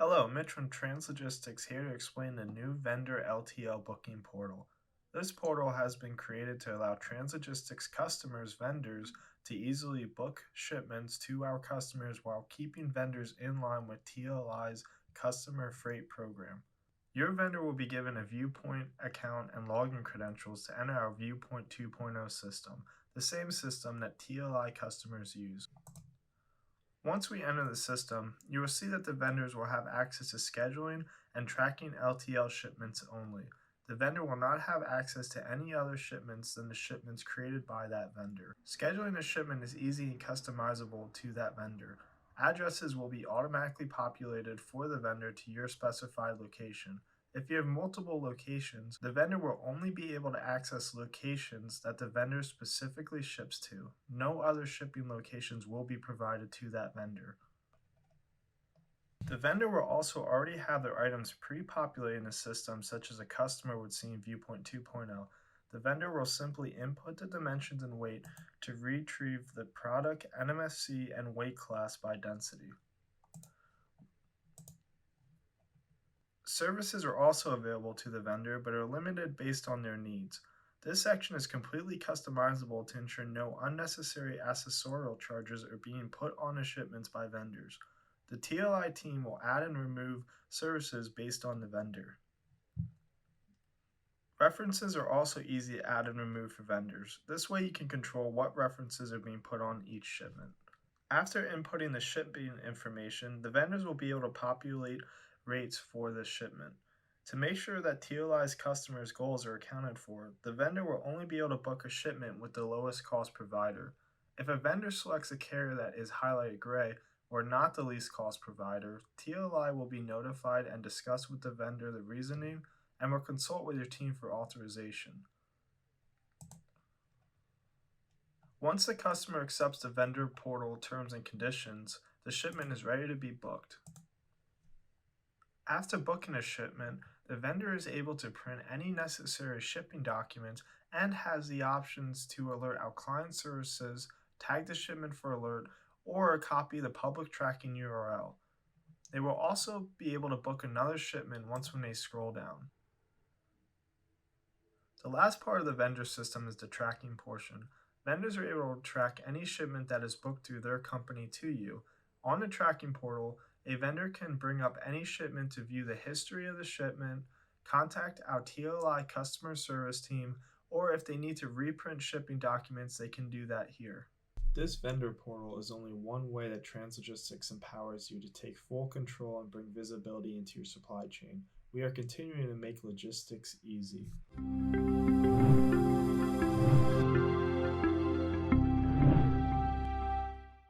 Hello, Mitch from Translogistics here to explain the new vendor LTL booking portal. This portal has been created to allow Translogistics customers, vendors, to easily book shipments to our customers while keeping vendors in line with TLI's customer freight program. Your vendor will be given a Viewpoint account and login credentials to enter our Viewpoint 2.0 system, the same system that TLI customers use. Once we enter the system, you will see that the vendors will have access to scheduling and tracking LTL shipments only. The vendor will not have access to any other shipments than the shipments created by that vendor. Scheduling a shipment is easy and customizable to that vendor. Addresses will be automatically populated for the vendor to your specified location. If you have multiple locations, the vendor will only be able to access locations that the vendor specifically ships to. No other shipping locations will be provided to that vendor. The vendor will also already have their items pre-populated in the system, such as a customer would see in Viewpoint 2.0. The vendor will simply input the dimensions and weight to retrieve the product, NMFC, and weight class by density. Services are also available to the vendor, but are limited based on their needs. This section is completely customizable to ensure no unnecessary accessorial charges are being put on the shipments by vendors. The TLI team will add and remove services based on the vendor. References are also easy to add and remove for vendors. This way you can control what references are being put on each shipment. After inputting the shipping information, the vendors will be able to populate rates for the shipment. To make sure that TLI's customers' goals are accounted for, the vendor will only be able to book a shipment with the lowest cost provider. If a vendor selects a carrier that is highlighted gray or not the least cost provider, TLI will be notified and discuss with the vendor the reasoning and will consult with your team for authorization. Once the customer accepts the vendor portal terms and conditions, the shipment is ready to be booked. After booking a shipment, the vendor is able to print any necessary shipping documents and has the options to alert our client services, tag the shipment for alert, or copy the public tracking URL. They will also be able to book another shipment once when they scroll down. The last part of the vendor system is the tracking portion. Vendors are able to track any shipment that is booked through their company to you. On the tracking portal, a vendor can bring up any shipment to view the history of the shipment, contact our TLI customer service team, or if they need to reprint shipping documents, they can do that here. This vendor portal is only one way that Translogistics empowers you to take full control and bring visibility into your supply chain. We are continuing to make logistics easy.